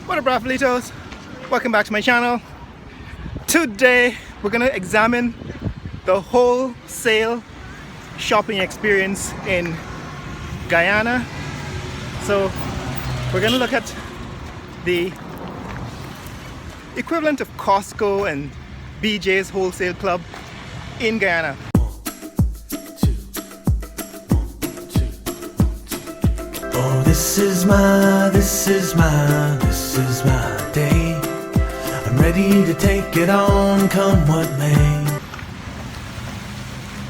What up, Raffalitos? Welcome back to my channel. Today we're gonna examine the wholesale shopping experience in Guyana. So we're gonna look at the equivalent of Costco and BJ's Wholesale Club in Guyana. Oh, this is my day. I'm ready to take it on, come what may.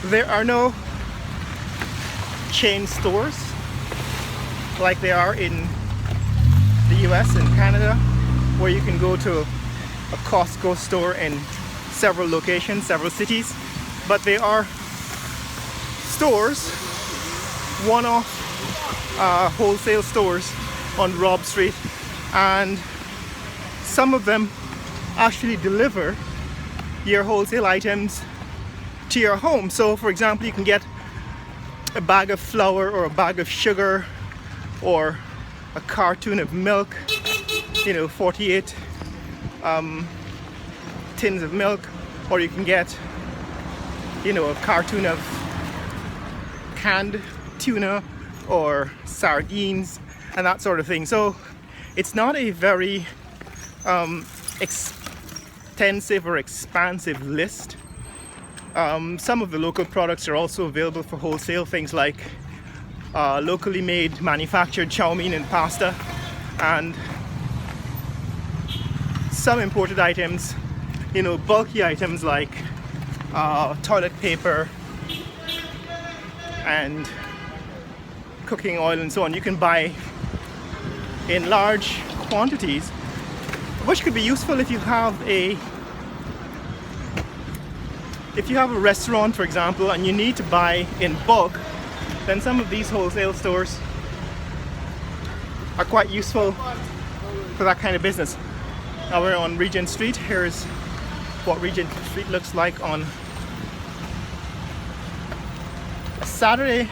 There are no chain stores like they are in the US and Canada, where you can go to a Costco store in several locations, several cities, but they are stores, one-off wholesale stores on Robb Street, and some of them actually deliver your wholesale items to your home. So for example, you can get a bag of flour or a bag of sugar or a carton of milk, 48 tins of milk, or you can get a carton of canned tuna or sardines and that sort of thing. So it's not a very extensive or expansive list. Some of the local products are also available for wholesale, things like locally made manufactured chow mein and pasta, and some imported items, bulky items like toilet paper and cooking oil and so on. You can buy in large quantities, which could be useful if you have a restaurant, for example, and you need to buy in bulk. Then some of these wholesale stores are quite useful for that kind of business. Now we're on Regent Street. Here's what Regent Street looks like on a Saturday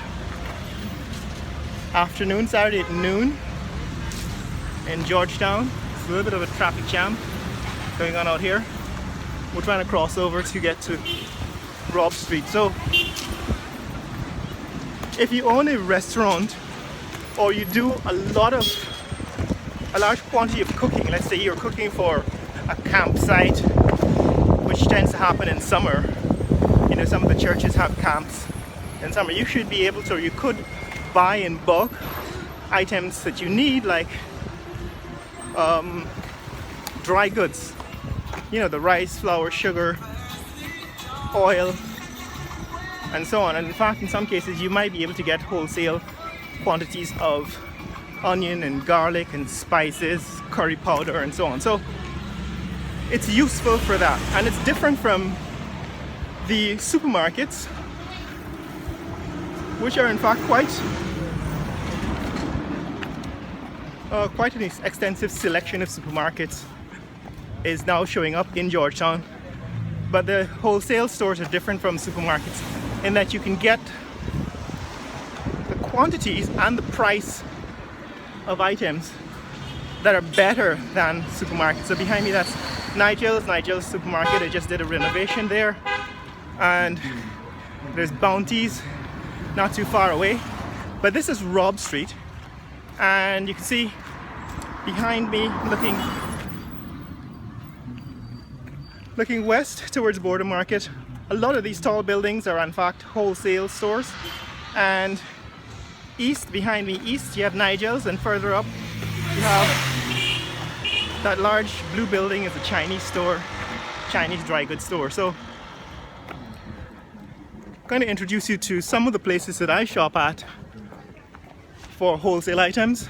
afternoon, Saturday at noon in Georgetown. It's a little bit of a traffic jam going on out here. We're trying to cross over to get to Robb Street. So if you own a restaurant or you do a large quantity of cooking, let's say you're cooking for a campsite, which tends to happen in summer, some of the churches have camps in summer, you should be able to, or you could buy in bulk items that you need, like dry goods, the rice, flour, sugar, oil, and so on. And in fact, in some cases you might be able to get wholesale quantities of onion and garlic and spices, curry powder, and so on. So it's useful for that, and it's different from the supermarkets, which are in fact quite an extensive selection of supermarkets is now showing up in Georgetown. But the wholesale stores are different from supermarkets in that you can get the quantities and the price of items that are better than supermarkets. So behind me, that's Nigel's supermarket. I just did a renovation there, and there's Bounty's not too far away. But this is Robb Street, and you can see behind me, looking west towards Border Market, a lot of these tall buildings are in fact wholesale stores. And east, behind me, east, you have Nigel's, and further up you have that large blue building is a Chinese store, Chinese dry goods store. So I'm going to introduce you to some of the places that I shop at for wholesale items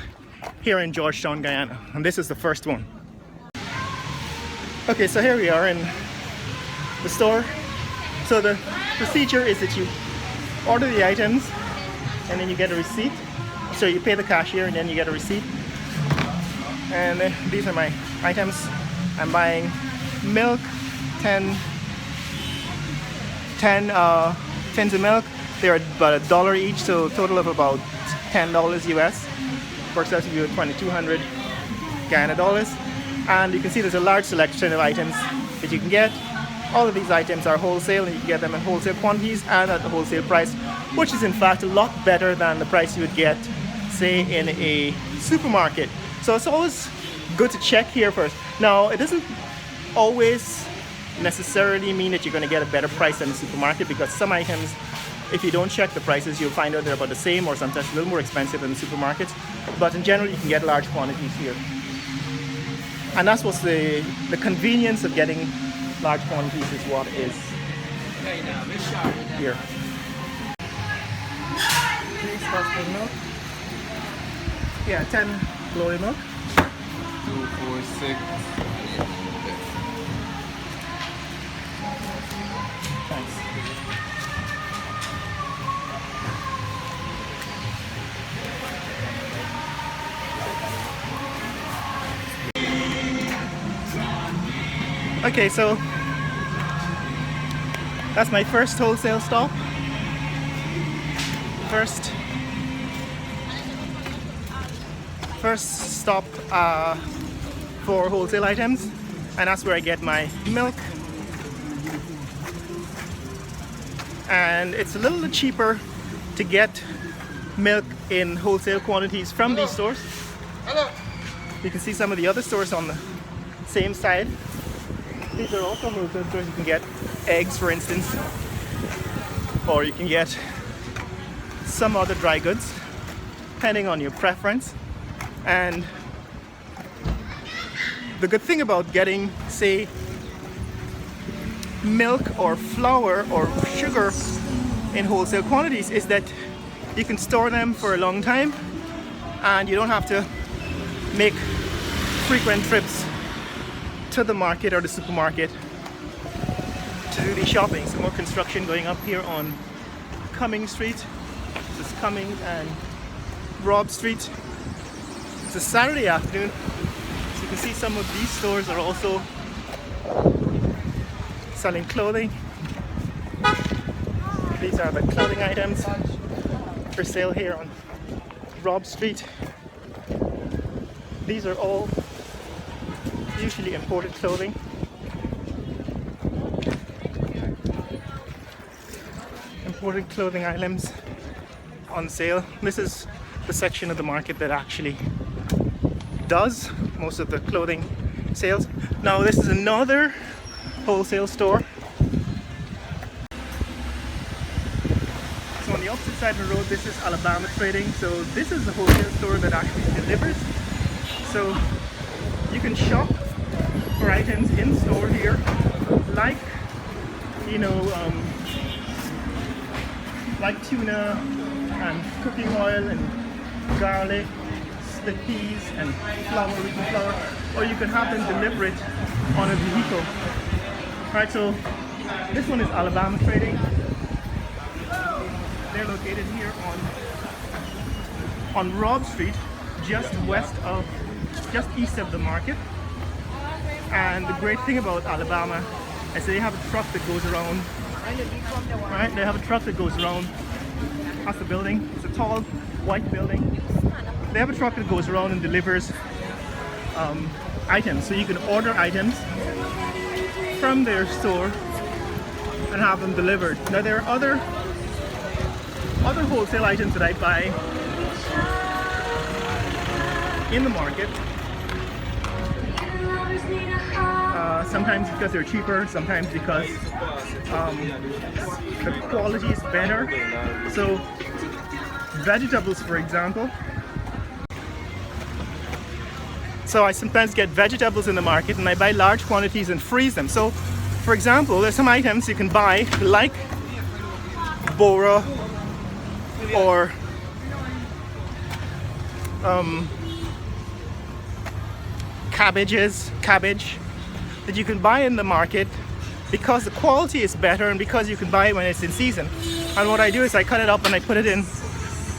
here in Georgetown, Guyana, and this is the first one. Okay, so here we are in the store. So the procedure is that you order the items and then you get a receipt. So you pay the cashier and then you get a receipt. And these are my items. I'm buying milk, 10 tins of milk. They're about $1 each, so a total of about $10 US. Works out to be about $2,200. Canada. And you can see there's a large selection of items that you can get. All of these items are wholesale, and you can get them in wholesale quantities and at the wholesale price, which is in fact a lot better than the price you would get, say, in a supermarket. So it's always good to check here first. Now, it doesn't always necessarily mean that you're going to get a better price than the supermarket, because some items, if you don't check the prices, you'll find out they're about the same or sometimes a little more expensive than the supermarkets. But in general, you can get large quantities here. And that's what's the convenience of getting large quantities is what is here. Milk. Yeah, 10 glory milk. 2, 4, 6. Thanks. Okay, so that's my first wholesale stop. First stop for wholesale items, and that's where I get my milk. And it's a little cheaper to get milk in wholesale quantities from these stores. You can see some of the other stores on the same side. These are also wholesale stores. You can get eggs, for instance, or you can get some other dry goods, depending on your preference. And the good thing about getting, say, milk or flour or sugar in wholesale quantities is that you can store them for a long time, and you don't have to make frequent trips to the market or the supermarket to do the shopping. Some more construction going up here on Cumming Street. This is Cumming and Robb Street. It's a Saturday afternoon, so you can see some of these stores are also selling clothing. These are the clothing items for sale here on Robb Street. These are all usually imported clothing. Imported clothing items on sale. This is the section of the market that actually does most of the clothing sales. Now this is another wholesale store. So on the opposite side of the road, this is Alabama Trading. So this is the wholesale store that actually delivers. So you can shop for items in store here, like, you know, like tuna and cooking oil and garlic, split peas and flour, wheaten flour, or you can have them deliver it on a vehicle. Right, so this one is Alabama Trading. They're located here on Robb Street, just east of the market. And the great thing about Alabama is they have a truck that goes around. Right, they have a truck that goes around. That's the building. It's a tall white building. They have a truck that goes around and delivers items. So you can order items from their store and have them delivered. Now there are other wholesale items that I buy in the market. Sometimes because they're cheaper, sometimes because the quality is better. So vegetables, for example. So I sometimes get vegetables in the market and I buy large quantities and freeze them. So for example, there's some items you can buy like bora or cabbage that you can buy in the market because the quality is better and because you can buy it when it's in season. And what I do is I cut it up and I put it in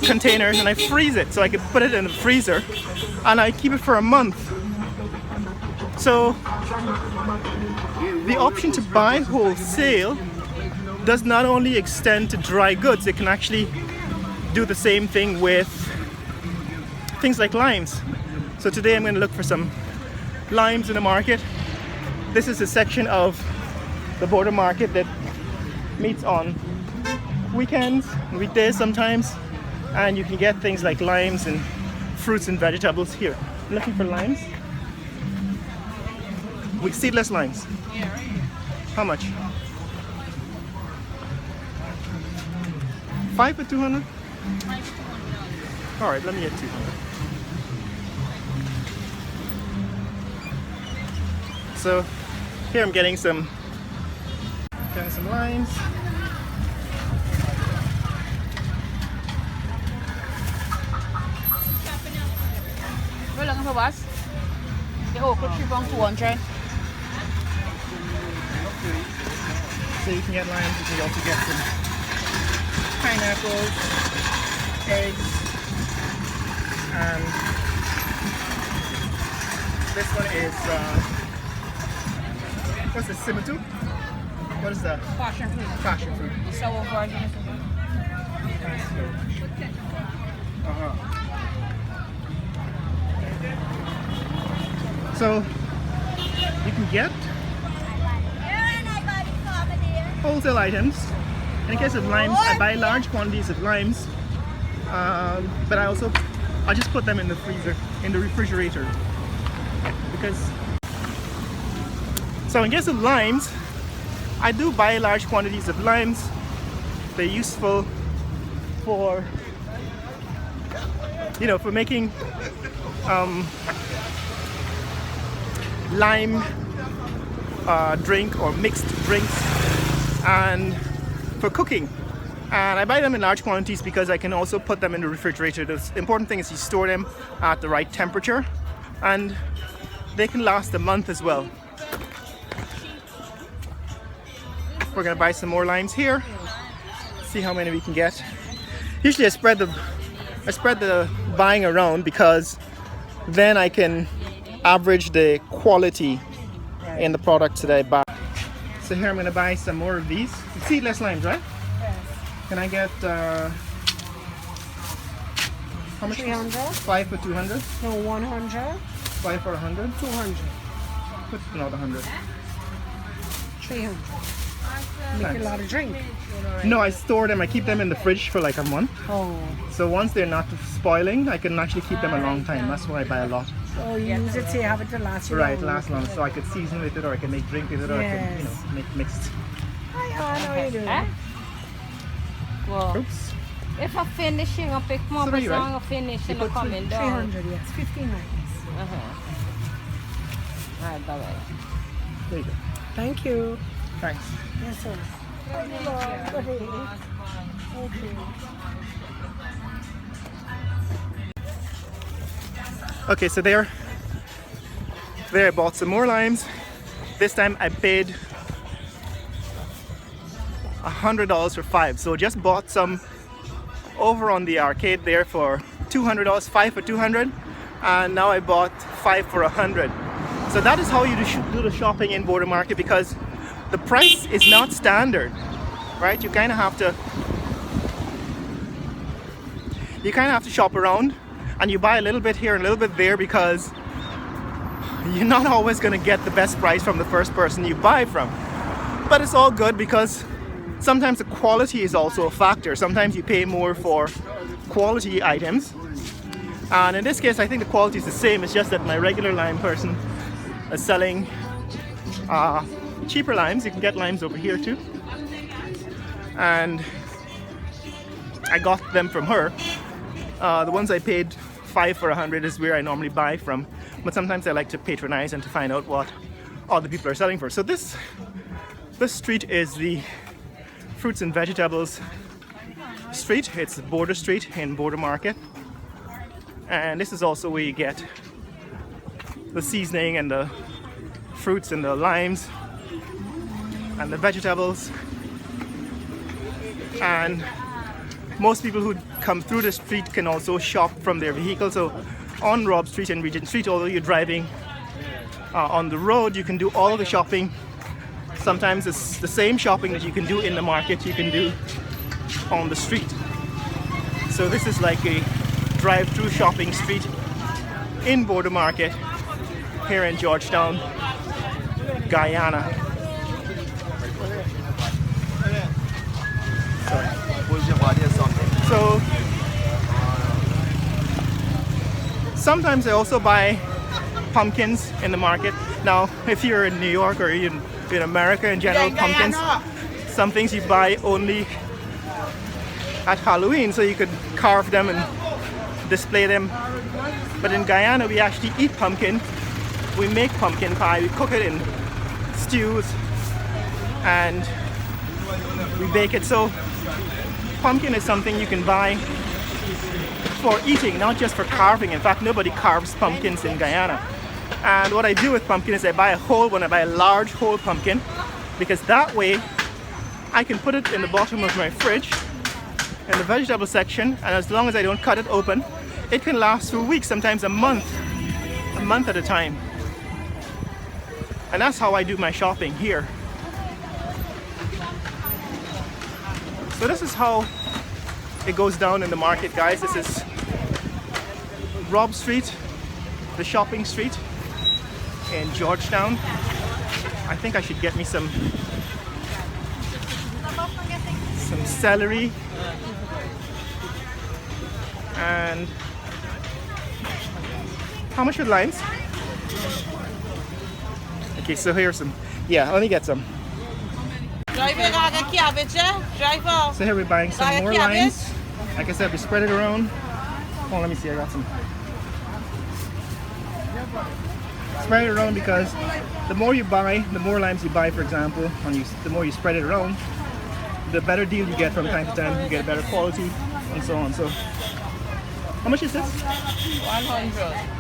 containers and I freeze it so I can put it in the freezer and I keep it for a month. So the option to buy wholesale does not only extend to dry goods, it can actually do the same thing with things like limes. So today I'm going to look for some limes in the market. This is a section of the border market that meets on weekends, weekdays sometimes, and you can get things like limes and fruits and vegetables here. I'm looking for limes. With seedless limes. How much? 5 for 200? Alright, let me get 200. So here I'm getting some limes. We're looking for what? The okra tree from 200. So you can get limes, you can also get some pineapples, eggs, and this one is what's this, simatu? What is that? Passion fruit. Passion fruit. Sour version or something. So you can get wholesale items. In case of limes, I buy large quantities of limes, but I just put them in the freezer, in the refrigerator, because. So in case of limes, I do buy large quantities of limes. They're useful for, for making lime drink or mixed drinks, and for cooking. And I buy them in large quantities because I can also put them in the refrigerator. The important thing is you store them at the right temperature, and they can last a month as well. We're gonna buy some more limes here. See how many we can get. Usually I spread the buying around because then I can average the quality in the products that I buy. So here I'm gonna buy some more of these. Seedless limes, right? Yes. Can I get how much? 300. 5 for 200? No, 100. 5 for 100? 200. Put another 100. 300. Make Thanks. a lot of drink. No, I store them. I keep them in the fridge for like a month. Oh. So once they're not spoiling, I can actually keep them a long time. That's why I buy a lot. So you use it to have it to last you Right, long. last long. So I could season with it, or I can make drink with it, or I can, Yes. make mixed I know what you're doing. Well, fruits. if I finishing, I pick more, So but you right. I finish and I put coming down. 300, yes. 15 items. Alright, bye bye. There you go. Thank you. Thanks. Yes, sir. Okay. Okay, so there I bought some more limes. This time I paid $100 for 5. So just bought some over on the arcade there for $200, 5 for 200, and now I bought 5 for 100. So that is how you do the shopping in border market, because the price is not standard, right? You kind of have to shop around, and you buy a little bit here and a little bit there, because you're not always going to get the best price from the first person you buy from. But it's all good, because sometimes the quality is also a factor. Sometimes you pay more for quality items, and in this case I think the quality is the same. It's just that my regular lime person is selling cheaper limes. You can get limes over here too, and I got them from her. The ones I paid 5 for 100 is where I normally buy from, but sometimes I like to patronize and to find out what other people are selling for. So this street is the fruits and vegetables street. It's Border Street in Border Market, and this is also where you get the seasoning and the fruits and the limes and the vegetables. And most people who come through the street can also shop from their vehicle. So on Robb Street and Regent Street, although you're driving on the road, you can do all of the shopping. Sometimes it's the same shopping that you can do in the market, you can do on the street. So this is like a drive-through shopping street in Border Market here in Georgetown, Guyana. So sometimes I also buy pumpkins in the market. Now, if you're in New York or in America in general, pumpkins, some things you buy only at Halloween, so you could carve them and display them. But in Guyana, we actually eat pumpkin. We make pumpkin pie, we cook it in stews, and we bake it. So pumpkin is something you can buy for eating, not just for carving. In fact, nobody carves pumpkins in Guyana. And what I do with pumpkin is I buy a whole one, I buy a large whole pumpkin, because that way I can put it in the bottom of my fridge in the vegetable section, and as long as I don't cut it open, it can last for weeks, sometimes a month at a time. And that's how I do my shopping here. So this is how it goes down in the market, guys. This is Robb Street, the shopping street in Georgetown. I think I should get me some celery and how much for limes? Okay, so here's some. Yeah, let me get some. So here we're buying some more limes. Like I said, we spread it around. Oh, let me see, I got some. Spread it around because the more you buy, the more limes you buy, for example, and the more you spread it around, the better deal you get from time to time. You get better quality and so on. So, how much is this? 100.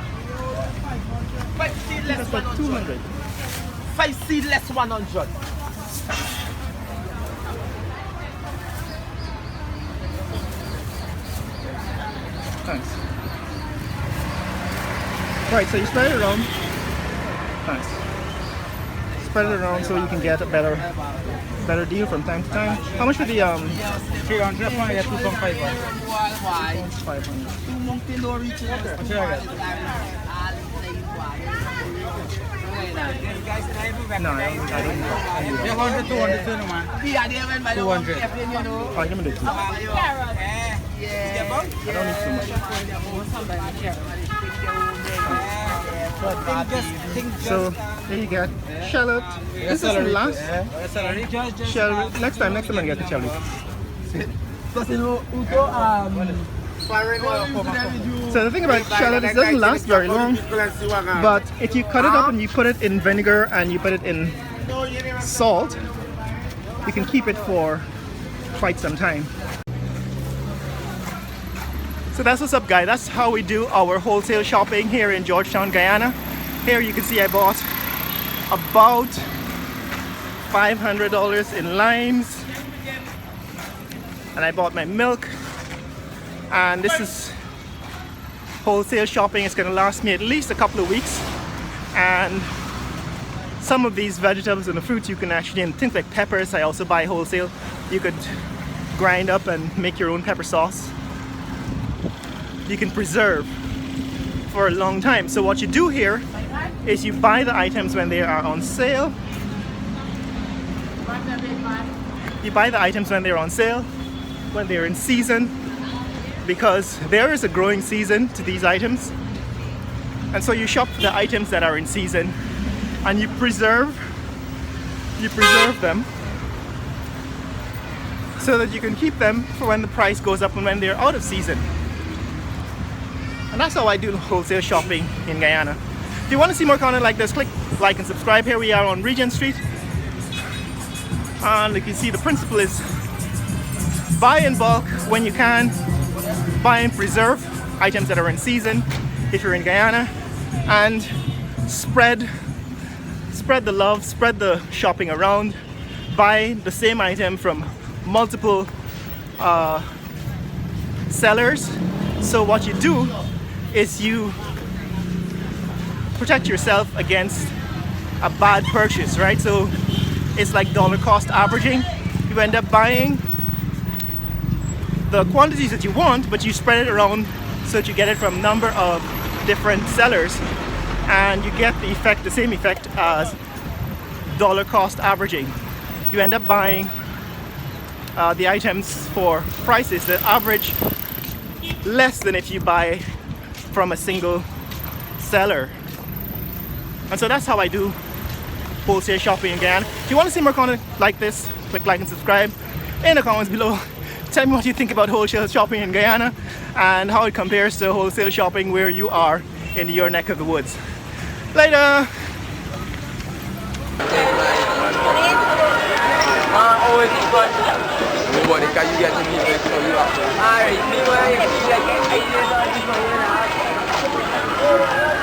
That's like 200. 5 seedless 100. Thanks. Right, so you spread it around. Thanks. Spread it around so you can get a better deal from time to time. How much for the 300 for you, 2.5. 500. No, I don't need 200, 200, man. 200. Alright, give me the two. I don't need too much. So there you get shallot. This doesn't last. Shallot. Next time I get the shallot. So the thing about shallot is it doesn't last very long, but if you cut it up and you put it in vinegar and you put it in salt, you can keep it for quite some time. So that's what's up, guys. That's how we do our wholesale shopping here in Georgetown, Guyana. Here you can see I bought about $500 in limes, and I bought my milk. And this is wholesale shopping. It's going to last me at least a couple of weeks. And some of these vegetables and the fruits you can actually, and things like peppers, I also buy wholesale. You could grind up and make your own pepper sauce. You can preserve for a long time. So what you do here is you buy the items when they are on sale. You buy the items when they're on sale, when they're in season, because there is a growing season to these items. And so you shop for the items that are in season and you preserve them so that you can keep them for when the price goes up and when they're out of season. And that's how I do wholesale shopping in Guyana. If you want to see more content like this, click like and subscribe. Here we are on Regent Street. And like you see, the principle is buy in bulk when you can. Buy and preserve items that are in season if you're in Guyana. And spread the love, spread the shopping around. Buy the same item from multiple sellers. So what you do is you protect yourself against a bad purchase, right? So it's like dollar cost averaging. You end up buying the quantities that you want, but you spread it around so that you get it from a number of different sellers, and you get the same effect as dollar cost averaging. You end up buying the items for prices that average less than if you buy from a single seller. And so that's how I do wholesale shopping in Guyana. If you want to see more content like this, click like and subscribe in the comments below. Tell me what you think about wholesale shopping in Guyana and how it compares to wholesale shopping where you are in your neck of the woods. Later! Alright,